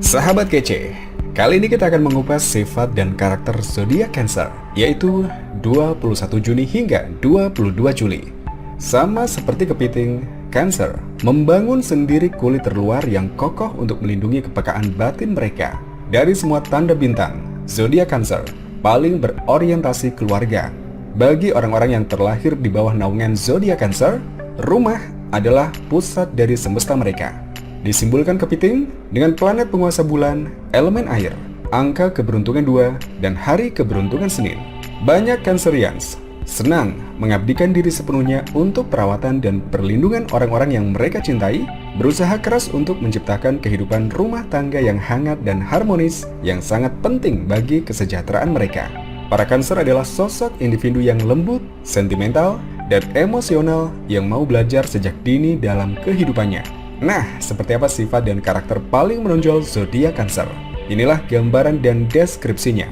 Sahabat kece, kali ini kita akan mengupas sifat dan karakter zodiak Cancer, yaitu 21 Juni hingga 22 Juli. Sama seperti kepiting, Cancer membangun sendiri kulit terluar yang kokoh untuk melindungi kepekaan batin mereka. Dari semua tanda bintang, zodiak Cancer paling berorientasi keluarga. Bagi orang-orang yang terlahir di bawah naungan zodiak Cancer, rumah adalah pusat dari semesta mereka. Disimbolkan kepiting dengan planet penguasa bulan, elemen air, angka keberuntungan 2, dan hari keberuntungan Senin. Banyak Cancerians senang mengabdikan diri sepenuhnya untuk perawatan dan perlindungan orang-orang yang mereka cintai, berusaha keras untuk menciptakan kehidupan rumah tangga yang hangat dan harmonis yang sangat penting bagi kesejahteraan mereka. Para Cancer adalah sosok individu yang lembut, sentimental, dan emosional yang mau belajar sejak dini dalam kehidupannya. Nah, seperti apa sifat dan karakter paling menonjol zodiak Cancer? Inilah gambaran dan deskripsinya.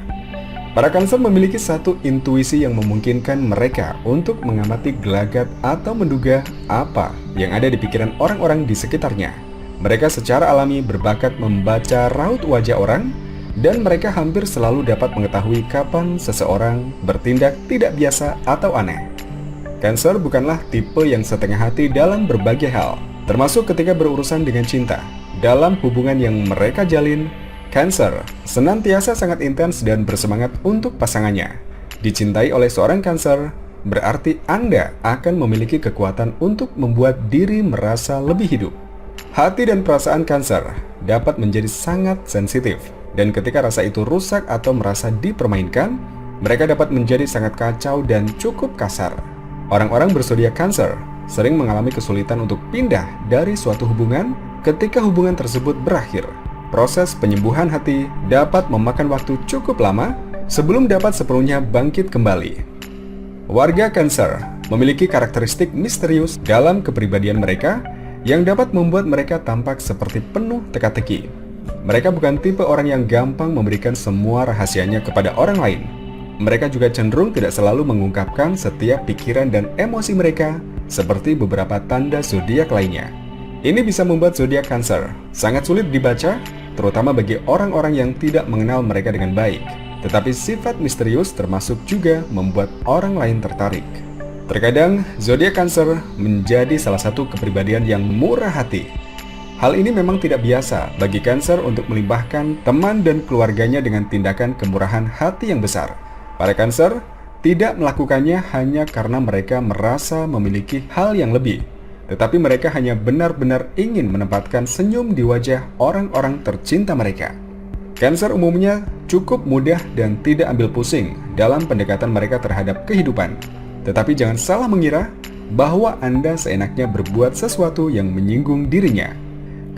Para Cancer memiliki satu intuisi yang memungkinkan mereka untuk mengamati gelagat atau menduga apa yang ada di pikiran orang-orang di sekitarnya. Mereka secara alami berbakat membaca raut wajah orang, dan mereka hampir selalu dapat mengetahui kapan seseorang bertindak tidak biasa atau aneh. Cancer bukanlah tipe yang setengah hati dalam berbagai hal, termasuk ketika berurusan dengan cinta. Dalam hubungan yang mereka jalin, Cancer senantiasa sangat intens dan bersemangat untuk pasangannya. Dicintai oleh seorang Cancer berarti Anda akan memiliki kekuatan untuk membuat diri merasa lebih hidup. Hati dan perasaan Cancer dapat menjadi sangat sensitif, dan ketika rasa itu rusak atau merasa dipermainkan, mereka dapat menjadi sangat kacau dan cukup kasar. Orang-orang berzodiak Cancer sering mengalami kesulitan untuk pindah dari suatu hubungan ketika hubungan tersebut berakhir. Proses penyembuhan hati dapat memakan waktu cukup lama sebelum dapat sepenuhnya bangkit kembali. Warga Cancer memiliki karakteristik misterius dalam kepribadian mereka yang dapat membuat mereka tampak seperti penuh teka-teki. Mereka bukan tipe orang yang gampang memberikan semua rahasianya kepada orang lain. Mereka juga cenderung tidak selalu mengungkapkan setiap pikiran dan emosi mereka seperti beberapa tanda zodiak lainnya. Ini bisa membuat zodiak Cancer sangat sulit dibaca, terutama bagi orang-orang yang tidak mengenal mereka dengan baik. Tetapi sifat misterius termasuk juga membuat orang lain tertarik. Terkadang zodiak Cancer menjadi salah satu kepribadian yang murah hati. Hal ini memang tidak biasa bagi Cancer untuk melimpahkan teman dan keluarganya dengan tindakan kemurahan hati yang besar. Para Cancer tidak melakukannya hanya karena mereka merasa memiliki hal yang lebih, tetapi mereka hanya benar-benar ingin menempatkan senyum di wajah orang-orang tercinta mereka. Cancer umumnya cukup mudah dan tidak ambil pusing dalam pendekatan mereka terhadap kehidupan. Tetapi jangan salah mengira bahwa Anda seenaknya berbuat sesuatu yang menyinggung dirinya.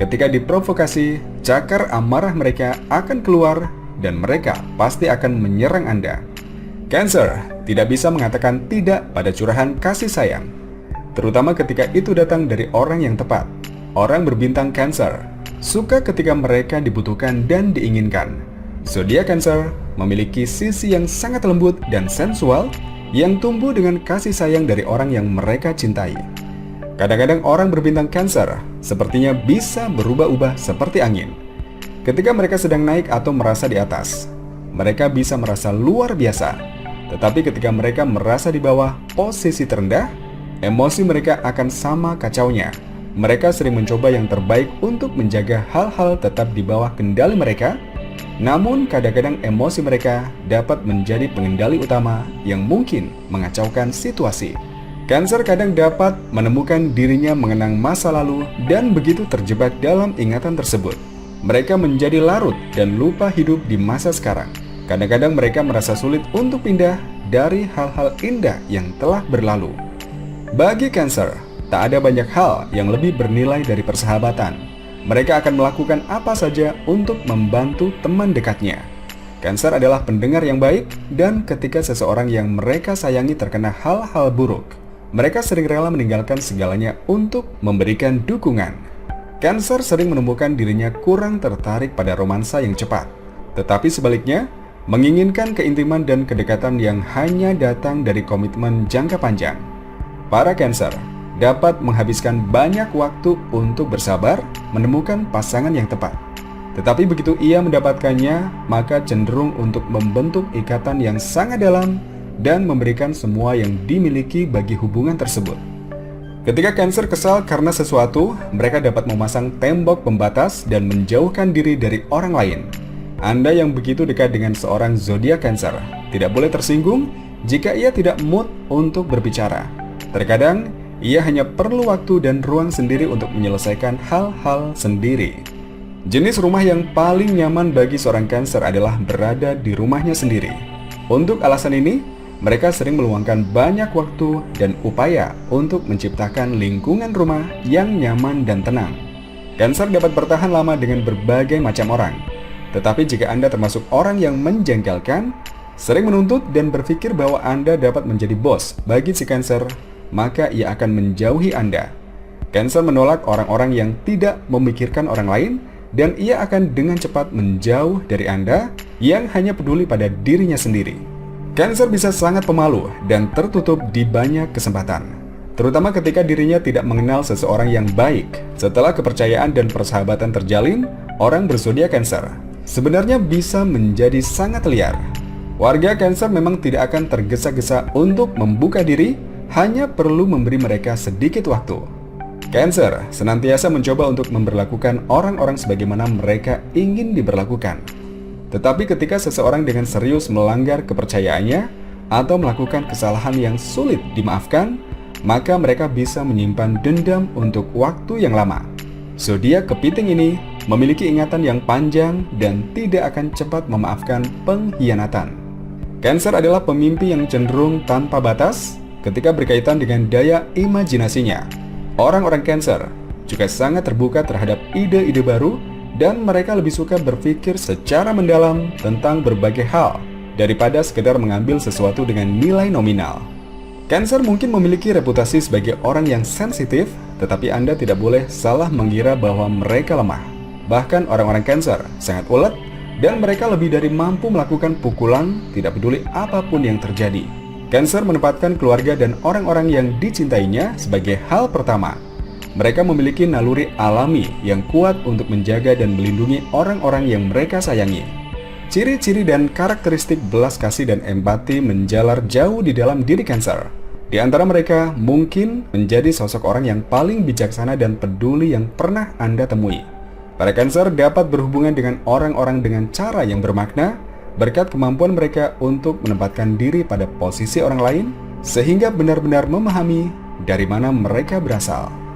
Ketika diprovokasi, cakar amarah mereka akan keluar dan mereka pasti akan menyerang Anda. Cancer tidak bisa mengatakan tidak pada curahan kasih sayang, terutama ketika itu datang dari orang yang tepat. Orang berbintang Cancer suka ketika mereka dibutuhkan dan diinginkan. Zodiak Cancer memiliki sisi yang sangat lembut dan sensual yang tumbuh dengan kasih sayang dari orang yang mereka cintai. Kadang-kadang orang berbintang Cancer sepertinya bisa berubah-ubah seperti angin. Ketika mereka sedang naik atau merasa di atas, mereka bisa merasa luar biasa. Tetapi ketika mereka merasa di bawah posisi terendah, emosi mereka akan sama kacaunya. Mereka sering mencoba yang terbaik untuk menjaga hal-hal tetap di bawah kendali mereka. Namun kadang-kadang emosi mereka dapat menjadi pengendali utama yang mungkin mengacaukan situasi. Cancer kadang dapat menemukan dirinya mengenang masa lalu dan begitu terjebak dalam ingatan tersebut. Mereka menjadi larut dan lupa hidup di masa sekarang. Kadang-kadang mereka merasa sulit untuk pindah dari hal-hal indah yang telah berlalu. Bagi Cancer, tak ada banyak hal yang lebih bernilai dari persahabatan. Mereka akan melakukan apa saja untuk membantu teman dekatnya. Cancer adalah pendengar yang baik, dan ketika seseorang yang mereka sayangi terkena hal-hal buruk, mereka sering rela meninggalkan segalanya untuk memberikan dukungan. Cancer sering menemukan dirinya kurang tertarik pada romansa yang cepat, tetapi sebaliknya, menginginkan keintiman dan kedekatan yang hanya datang dari komitmen jangka panjang. Para Cancer dapat menghabiskan banyak waktu untuk bersabar menemukan pasangan yang tepat. Tetapi begitu ia mendapatkannya, maka cenderung untuk membentuk ikatan yang sangat dalam dan memberikan semua yang dimiliki bagi hubungan tersebut. Ketika Cancer kesal karena sesuatu, mereka dapat memasang tembok pembatas dan menjauhkan diri dari orang lain. Anda yang begitu dekat dengan seorang zodiak Cancer tidak boleh tersinggung jika ia tidak mood untuk berbicara. Terkadang, ia hanya perlu waktu dan ruang sendiri untuk menyelesaikan hal-hal sendiri. Jenis rumah yang paling nyaman bagi seorang Cancer adalah berada di rumahnya sendiri. Untuk alasan ini, mereka sering meluangkan banyak waktu dan upaya untuk menciptakan lingkungan rumah yang nyaman dan tenang. Cancer dapat bertahan lama dengan berbagai macam orang. Tetapi jika Anda termasuk orang yang menjengkelkan, sering menuntut dan berpikir bahwa Anda dapat menjadi bos bagi si Cancer, maka ia akan menjauhi Anda. Cancer menolak orang-orang yang tidak memikirkan orang lain, dan ia akan dengan cepat menjauh dari Anda yang hanya peduli pada dirinya sendiri. Cancer bisa sangat pemalu dan tertutup di banyak kesempatan, terutama ketika dirinya tidak mengenal seseorang yang baik. Setelah kepercayaan dan persahabatan terjalin, orang berzodiak Cancer sebenarnya bisa menjadi sangat liar. Warga Cancer memang tidak akan tergesa-gesa untuk membuka diri, hanya perlu memberi mereka sedikit waktu. Cancer senantiasa mencoba untuk memperlakukan orang-orang sebagaimana mereka ingin diperlakukan. Tetapi ketika seseorang dengan serius melanggar kepercayaannya atau melakukan kesalahan yang sulit dimaafkan, maka mereka bisa menyimpan dendam untuk waktu yang lama. Zodiak Kepiting ini memiliki ingatan yang panjang dan tidak akan cepat memaafkan pengkhianatan. Cancer adalah pemimpi yang cenderung tanpa batas ketika berkaitan dengan daya imajinasinya. Orang-orang Cancer juga sangat terbuka terhadap ide-ide baru dan mereka lebih suka berpikir secara mendalam tentang berbagai hal daripada sekedar mengambil sesuatu dengan nilai nominal. Cancer mungkin memiliki reputasi sebagai orang yang sensitif, tetapi Anda tidak boleh salah mengira bahwa mereka lemah. Bahkan orang-orang Cancer sangat ulet dan mereka lebih dari mampu melakukan pukulan tidak peduli apapun yang terjadi. Cancer menempatkan keluarga dan orang-orang yang dicintainya sebagai hal pertama. Mereka memiliki naluri alami yang kuat untuk menjaga dan melindungi orang-orang yang mereka sayangi. Ciri-ciri dan karakteristik belas kasih dan empati menjalar jauh di dalam diri Cancer. Di antara mereka mungkin menjadi sosok orang yang paling bijaksana dan peduli yang pernah Anda temui. Para Cancer dapat berhubungan dengan orang-orang dengan cara yang bermakna, berkat kemampuan mereka untuk menempatkan diri pada posisi orang lain, sehingga benar-benar memahami dari mana mereka berasal.